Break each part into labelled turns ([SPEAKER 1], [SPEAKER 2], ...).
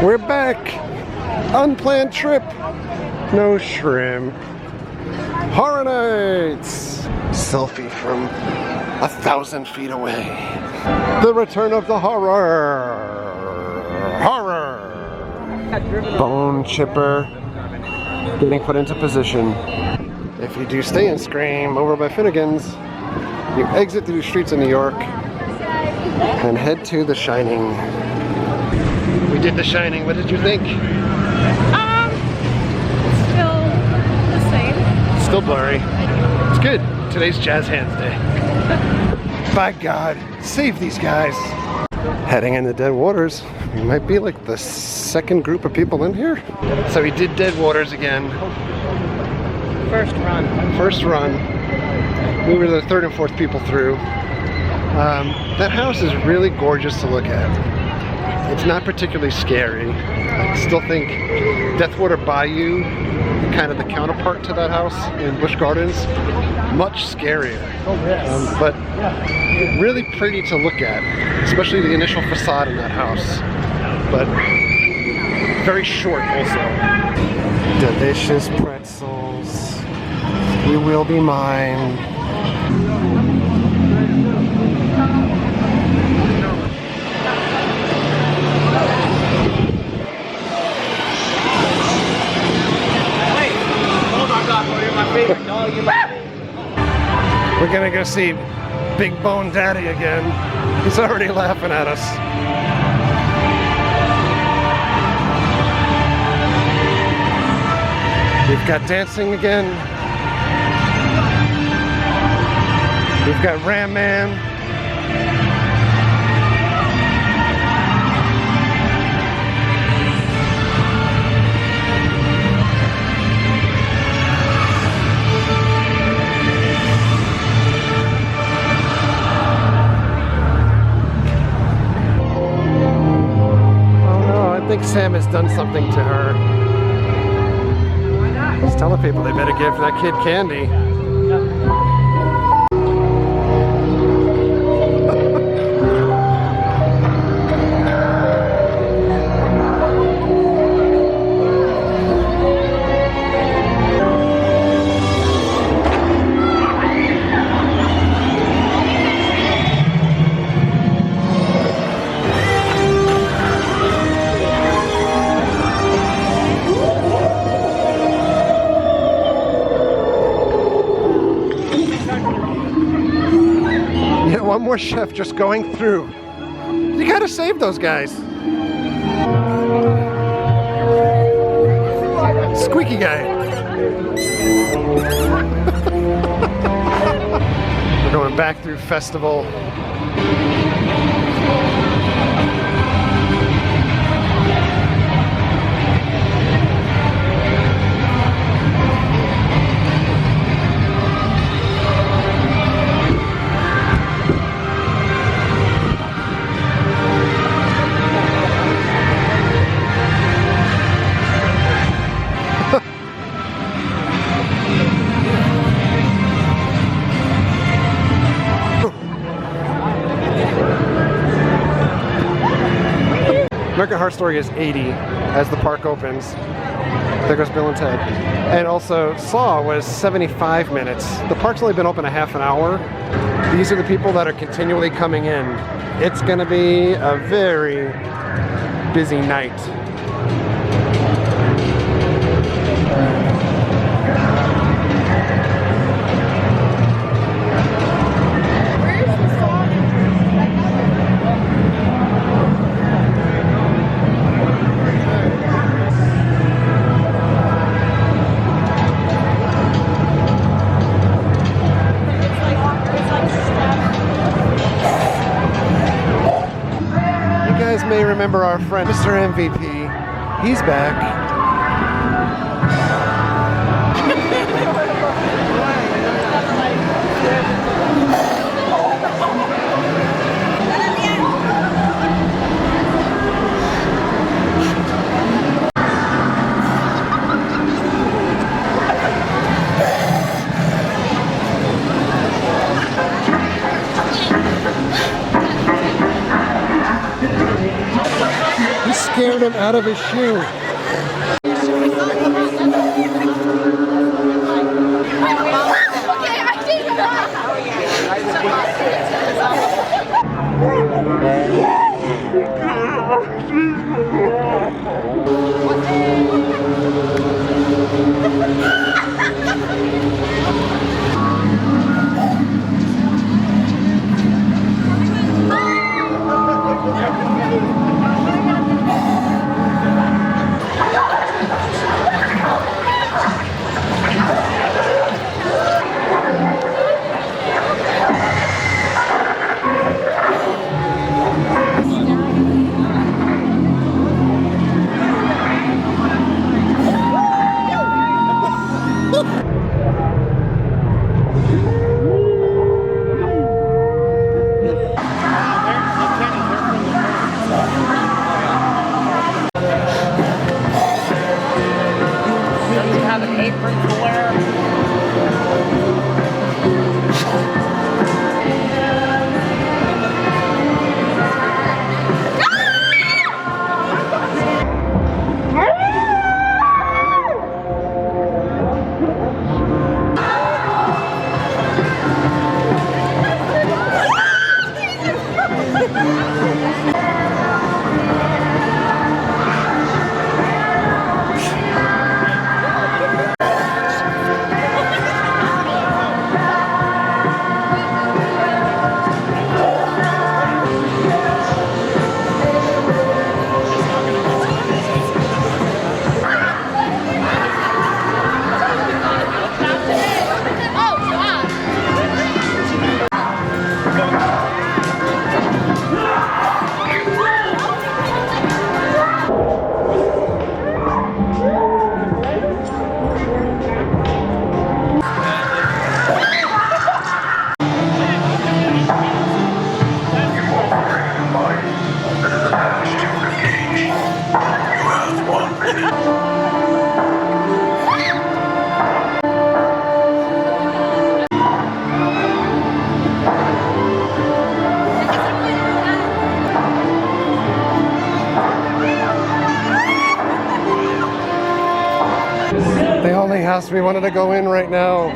[SPEAKER 1] We're back. Unplanned trip. No shrimp. Horror Nights. Selfie from 1,000 feet away. The return of the horror. Bone chipper. Getting put into position. If you do stay in Scream over by Finnegan's, you exit through the streets of New York and head to The Shining. We did The Shining. What did you think?
[SPEAKER 2] Still the same.
[SPEAKER 1] Still blurry. It's good. Today's Jazz Hands Day. By God, save these guys. Heading into Dead Waters. We might be like the second group of people in here. So we did Dead Waters again.
[SPEAKER 2] First run.
[SPEAKER 1] First run. We were the third and fourth people through. That house is really gorgeous to look at. It's not particularly scary. I still think Deathwater Bayou, kind of the counterpart to that house in Busch Gardens, much scarier. But really pretty to look at, especially the initial facade in that house. But very short also. Delicious pretzels. You will be mine. We're gonna go see Big Bone Daddy again. He's already laughing at us. We've got dancing again. We've got Ram Man. I think Sam has done something to her. He's telling people they better give that kid candy. One more chef just going through. You gotta save those guys. Squeaky guy. We're going back through Festival. American Horror Story is 80 as the park opens. There goes Bill and Ted. And also Saw was 75 minutes. The park's only been open a half an hour. These are the people that are continually coming in. It's gonna be a very busy night. May remember our friend Mr. MVP. He's back. Scared of went out of his shoe. The only house we wanted to go in right now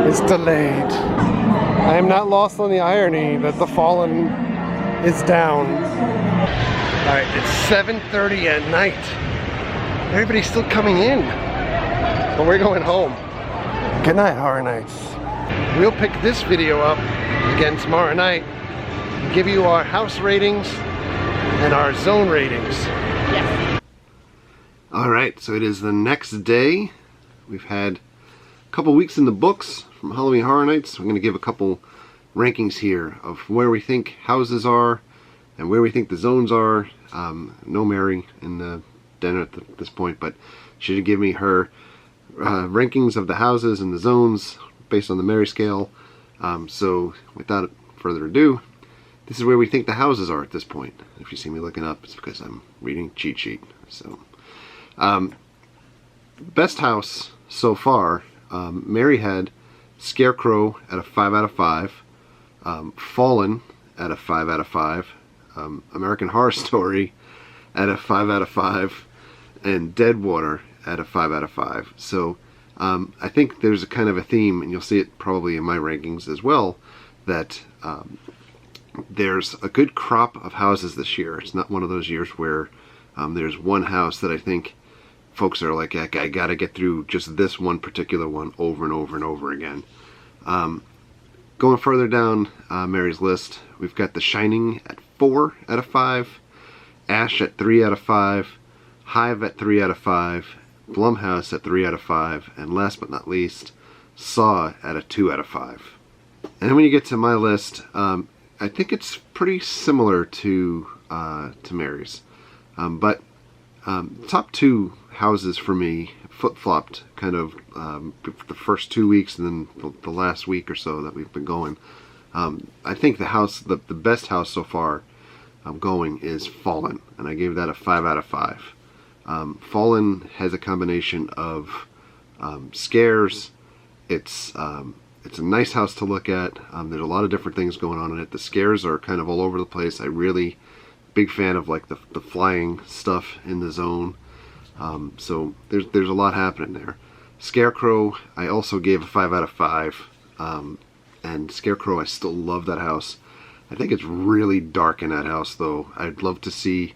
[SPEAKER 1] is delayed. I am not lost on the irony that the Fallen is down. Alright, it's 7:30 at night. Everybody's still coming in, but we're going home. Good night, Horror Nights. We'll pick this video up again tomorrow night and give you our house ratings and our zone ratings.
[SPEAKER 2] Yes.
[SPEAKER 1] Alright, so it is the next day. We've had a couple weeks in the books from Halloween Horror Nights. I'm going to give a couple rankings here of where we think houses are and where we think the zones are. No Mary in the dinner at this point, but she did give me her rankings of the houses and the zones based on the Mary scale. So without further ado, this is where we think the houses are at this point. If you see me looking up, it's because I'm reading cheat sheet. So best house so far, Mary had Scarecrow at a 5 out of 5, Fallen at a 5 out of 5, American Horror Story at a 5 out of 5, and Deadwater at a 5 out of 5. So I think there's a kind of a theme, and you'll see it probably in my rankings as well, that there's a good crop of houses this year. It's not one of those years where there's one house that I think folks are like, I gotta get through just this one particular one over and over and over again. Going further down Mary's list, we've got The Shining at 4 out of 5, Ash at 3 out of 5, Hive at 3 out of 5, Blumhouse at 3 out of 5, and last but not least, Saw at a 2 out of 5. And then when you get to my list, I think it's pretty similar to Mary's. But top two houses for me flip-flopped kind of the first 2 weeks and then the last week or so that we've been going. I think the best house so far going is Fallen, and I gave that a 5 out of 5. Fallen has a combination of scares. It's a nice house to look at. There's a lot of different things going on in it. The scares are kind of all over the place. I really big fan of like the flying stuff in the zone. So there's a lot happening there. Scarecrow, I also gave a 5 out of 5. And Scarecrow, I still love that house. I think it's really dark in that house, though. I'd love to see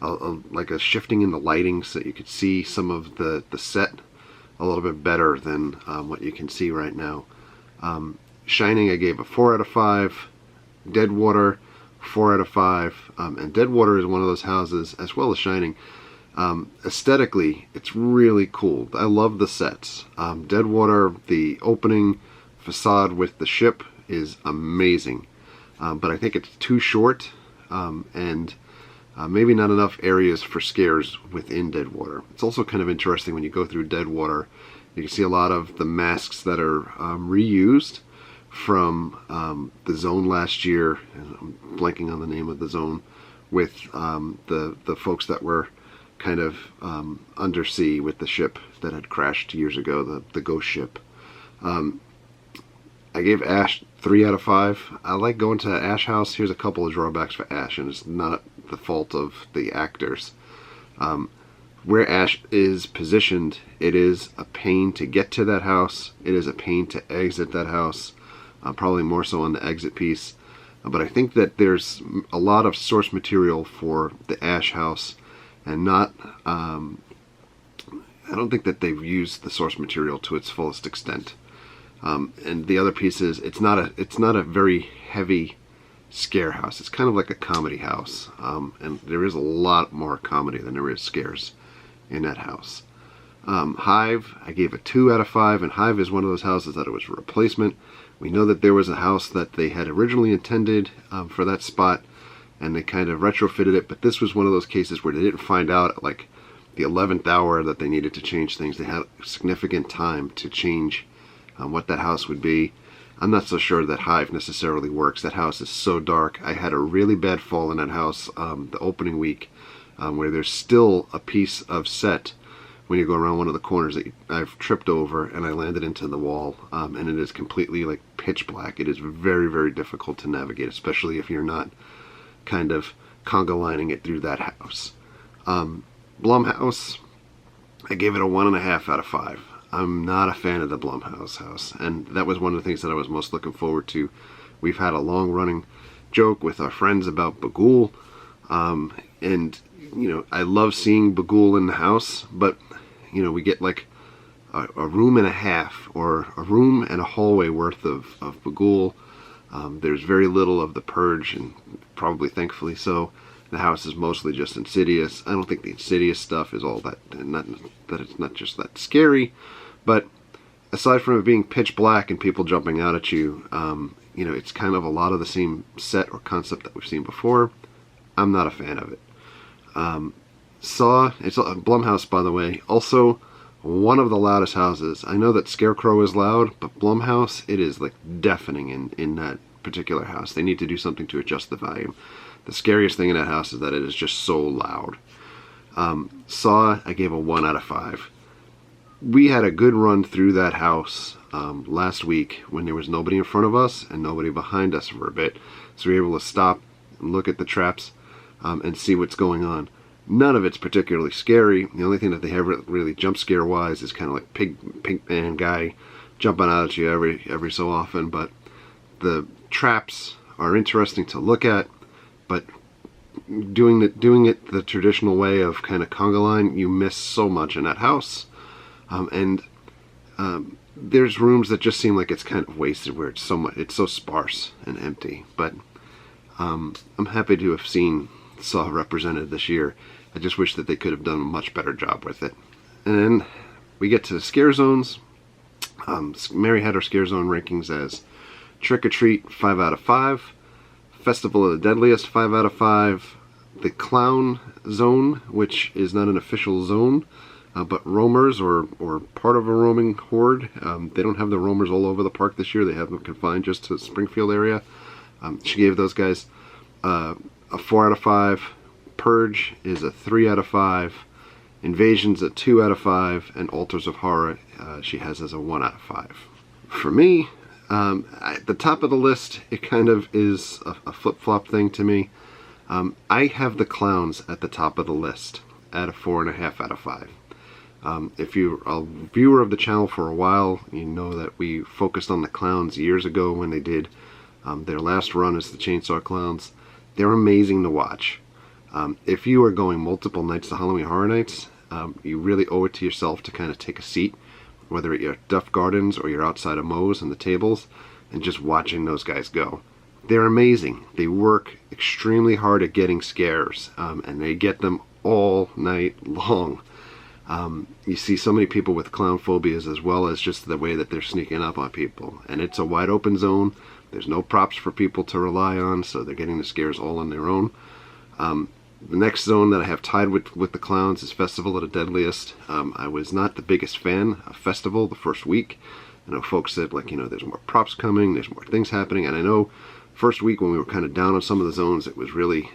[SPEAKER 1] like a shifting in the lighting so that you could see some of the set a little bit better than what you can see right now. Shining, I gave a 4 out of 5. Deadwater, 4 out of 5. And Deadwater is one of those houses, as well as Shining. Aesthetically, it's really cool. I love the sets. Deadwater, the opening facade with the ship is amazing. But I think it's too short, and maybe not enough areas for scares within Deadwater. It's also kind of interesting when you go through Deadwater. You can see a lot of the masks that are reused from the zone last year. And I'm blanking on the name of the zone, with the folks that were kind of undersea with the ship that had crashed years ago, the ghost ship. I gave Ash 3 out of 5. I like going to Ash House. Here's a couple of drawbacks for Ash, and it's not the fault of the actors. Where Ash is positioned, it is a pain to get to that house. It is a pain to exit that house, probably more so on the exit piece. But I think that there's a lot of source material for the Ash House, and not... I don't think that they've used the source material to its fullest extent. And the other piece is, it's not a very heavy scare house. It's kind of like a comedy house, and there is a lot more comedy than there is scares in that house. Hive, I gave a 2 out of 5, and Hive is one of those houses that it was a replacement. We know that there was a house that they had originally intended for that spot, and they kind of retrofitted it, but this was one of those cases where they didn't find out at like the 11th hour that they needed to change things. They had significant time to change what that house would be. I'm not so sure that Hive necessarily works. That house is so dark. I had a really bad fall in that house the opening week, where there's still a piece of set when you go around one of the corners that I've tripped over, and I landed into the wall, and it is completely like pitch black. It is very, very difficult to navigate, especially if you're not kind of conga lining it through that house. Blumhouse, I gave it a 1.5 out of 5. I'm not a fan of the Blumhouse house, and that was one of the things that I was most looking forward to. We've had a long-running joke with our friends about Bagul, and you know, I love seeing Bagul in the house, but you know, we get like a room and a half, or a room and a hallway worth of Bagul. There's very little of the Purge, and probably thankfully so. The house is mostly just Insidious. I don't think the Insidious stuff is all that, not that it's not just that scary, but aside from it being pitch black and people jumping out at you, you know, it's kind of a lot of the same set or concept that we've seen before. I'm not a fan of it. Saw, it's Blumhouse, by the way, also one of the loudest houses. I know that Scarecrow is loud, but Blumhouse, it is like deafening in that particular house. They need to do something to adjust the volume. The scariest thing in that house is that it is just so loud. Saw, I gave a 1 out of 5. We had a good run through that house last week when there was nobody in front of us and nobody behind us for a bit. So we were able to stop and look at the traps and see what's going on. None of it's particularly scary. The only thing that they have really jump scare wise is kind of like pink man guy jumping out at you every so often. But the traps are interesting to look at. But doing it the traditional way of kind of conga line, you miss so much in that house. There's rooms that just seem like it's kind of wasted, where it's so sparse and empty. But I'm happy to have seen Saw represented this year. I just wish that they could have done a much better job with it. And then we get to the scare zones. Mary had her scare zone rankings as Trick or Treat 5 out of 5, Festival of the Deadliest 5 out of 5, the Clown Zone, which is not an official zone, but roamers or part of a roaming horde. They don't have the roamers all over the park this year. They have them confined just to the Springfield area. She gave those guys a 4 out of 5. Purge is a 3 out of 5. Invasion's a 2 out of 5. And Altars of Horror she has as a 1 out of 5. For me, at the top of the list, it kind of is a flip-flop thing to me. I have the clowns at the top of the list at a 4.5 out of 5. If you're a viewer of the channel for a while, you know that we focused on the clowns years ago when they did their last run as the Chainsaw Clowns. They're amazing to watch. If you are going multiple nights to Halloween Horror Nights, you really owe it to yourself to kind of take a seat, whether you're at Duff Gardens or you're outside of Moe's and the tables, and just watching those guys go. They're amazing. They work extremely hard at getting scares, and they get them all night long. You see so many people with clown phobias, as well as just the way that they're sneaking up on people. And it's a wide open zone. There's no props for people to rely on, so they're getting the scares all on their own. The next zone that I have tied with the clowns is Festival of the Deadliest. I was not the biggest fan of Festival the first week. I know folks said, like, there's more props coming, there's more things happening, and I know first week when we were kind of down on some of the zones, it was really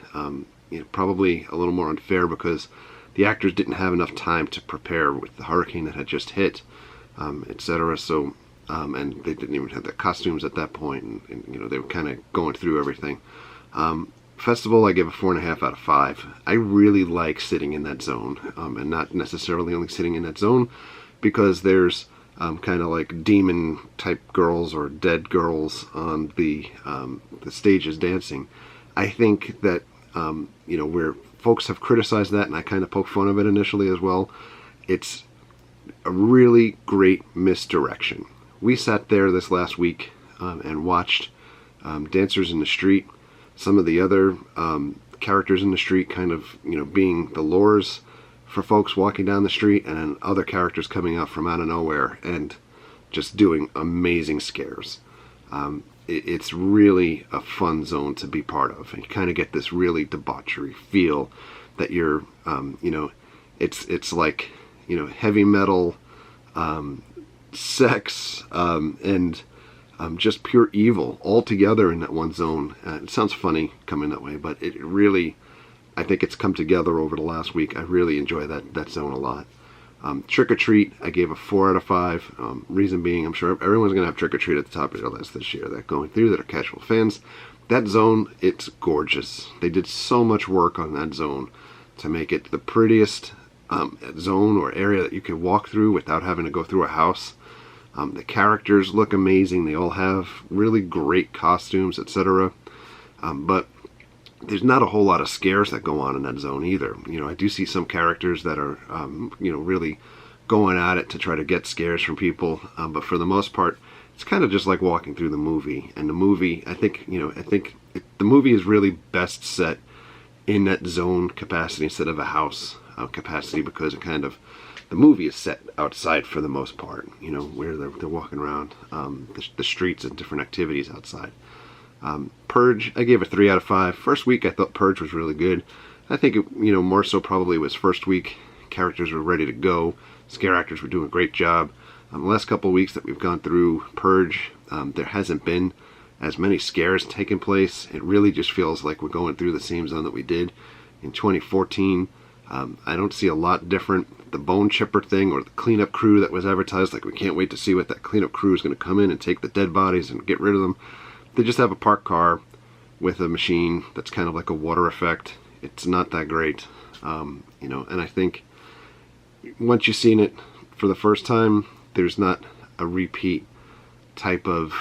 [SPEAKER 1] probably a little more unfair because the actors didn't have enough time to prepare with the hurricane that had just hit, etc. So, and they didn't even have the costumes at that point, and they were kind of going through everything. Festival, I give a 4.5 out of 5. I really like sitting in that zone, and not necessarily only sitting in that zone because there's kind of like demon type girls or dead girls on the stages dancing. I think that where folks have criticized that, and I kind of poke fun of it initially as well, it's a really great misdirection. We sat there this last week and watched dancers in the street, some of the other characters in the street kind of being the lures for folks walking down the street, and then other characters coming up from out of nowhere and just doing amazing scares. It's really a fun zone to be part of. And you kind of get this really debauchery feel that you're, it's like, heavy metal, sex, and just pure evil all together in that one zone. It sounds funny coming that way, but it really, I think it's come together over the last week. I really enjoy that zone a lot. Trick or Treat, I gave a 4 out of 5. Reason being, I'm sure everyone's going to have Trick or Treat at the top of their list this year. That going through that are casual fans. That zone, it's gorgeous. They did so much work on that zone to make it the prettiest zone or area that you can walk through without having to go through a house. The characters look amazing. They all have really great costumes, etc. But there's not a whole lot of scares that go on in that zone either. I do see some characters that are, really going at it to try to get scares from people. But for the most part, it's kind of just like walking through the movie. And the movie, I think the movie is really best set in that zone capacity instead of a house capacity, because the movie is set outside for the most part. Where they're walking around the streets and different activities outside. Purge, I gave a 3 out of 5. First week I thought Purge was really good. I think it, more so probably was first week. Characters were ready to go. Scare actors were doing a great job. The last couple of weeks that we've gone through Purge, there hasn't been as many scares taking place. It really just feels like we're going through the same zone that we did in 2014. I don't see a lot different. The bone chipper thing or the cleanup crew that was advertised, like we can't wait to see what that cleanup crew is going to come in and take the dead bodies and get rid of them. They just have a parked car with a machine that's kind of like a water effect. It's not that great, and I think once you've seen it for the first time, there's not a repeat type of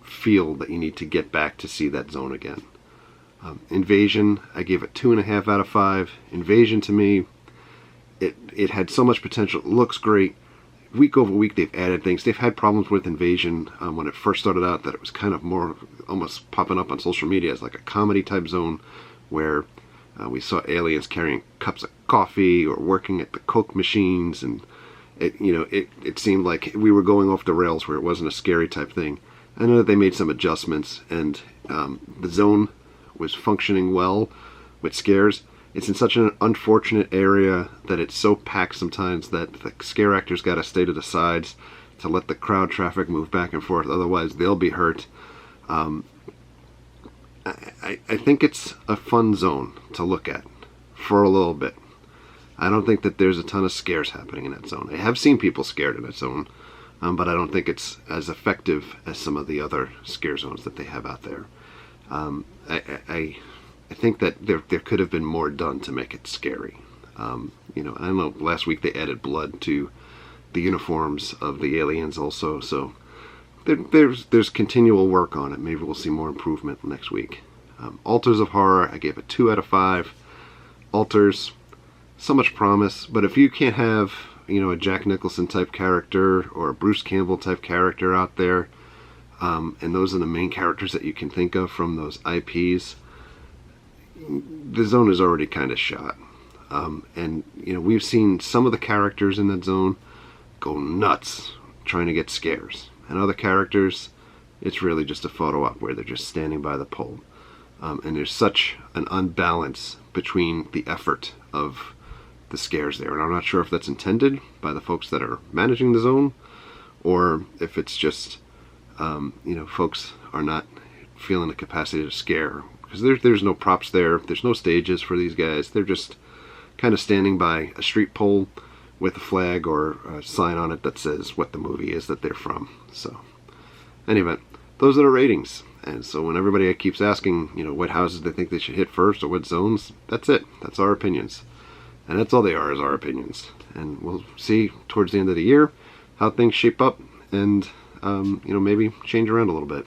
[SPEAKER 1] feel that you need to get back to see that zone again. Invasion, I gave it 2.5 out of 5. Invasion, to me, it had so much potential. It looks great. Week over week they've added things. They've had problems with Invasion when it first started out, that it was kind of more almost popping up on social media as like a comedy type zone where we saw aliens carrying cups of coffee or working at the Coke machines, and it seemed like we were going off the rails where it wasn't a scary type thing. I know that they made some adjustments, and the zone was functioning well with scares. It's in such an unfortunate area that it's so packed sometimes that the scare actors got to stay to the sides to let the crowd traffic move back and forth. Otherwise, they'll be hurt. I think it's a fun zone to look at for a little bit. I don't think that there's a ton of scares happening in that zone. I have seen people scared in that zone, but I don't think it's as effective as some of the other scare zones that they have out there. I think that there could have been more done to make it scary. You know, I know last week they added blood to the uniforms of the aliens also, so there's continual work on it. Maybe we'll see more improvement next week. Altars of Horror, I gave it 2 out of 5. Altars, so much promise, but if you can't have, you know, a Jack Nicholson type character or a Bruce Campbell type character out there, and those are the main characters that you can think of from those IPs, the zone is already kind of shot. And you know, we've seen some of the characters in that zone go nuts trying to get scares, and other characters, it's really just a photo op where they're just standing by the pole. And there's such an unbalance between the effort of the scares there, and I'm not sure if that's intended by the folks that are managing the zone, or if it's just you know, folks are not feeling the capacity to scare, because there's no props there's no stages for these guys. They're just kind of standing by a street pole with a flag or a sign on it that says what the movie is that they're from. So anyway, those are the ratings. And so when everybody keeps asking, you know, what houses they think they should hit first or what zones, that's it. That's our opinions. And that's all they are, is our opinions. And we'll see towards the end of the year how things shape up and, you know, maybe change around a little bit.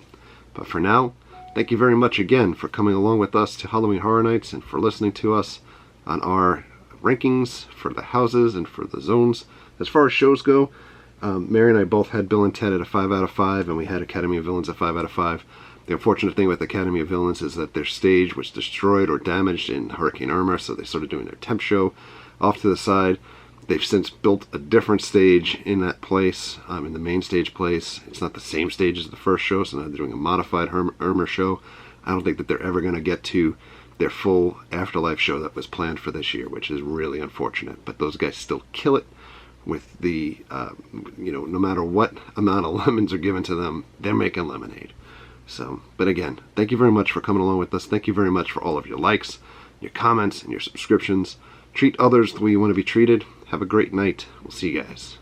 [SPEAKER 1] But for now, thank you very much again for coming along with us to Halloween Horror Nights and for listening to us on our rankings for the houses and for the zones. As far as shows go, Mary and I both had Bill and Ted at a 5 out of 5, and we had Academy of Villains at 5 out of 5. The unfortunate thing with Academy of Villains is that their stage was destroyed or damaged in Hurricane Irma, so they started doing their temp show off to the side. They've since built a different stage in that place, in the main stage place. It's not the same stage as the first show, so now they're doing a modified Irma show. I don't think that they're ever going to get to their full Afterlife show that was planned for this year, which is really unfortunate. But those guys still kill it with the, you know, no matter what amount of lemons are given to them, they're making lemonade. So, but again, thank you very much for coming along with us. Thank you very much for all of your likes, your comments, and your subscriptions. Treat others the way you want to be treated. Have a great night. We'll see you guys.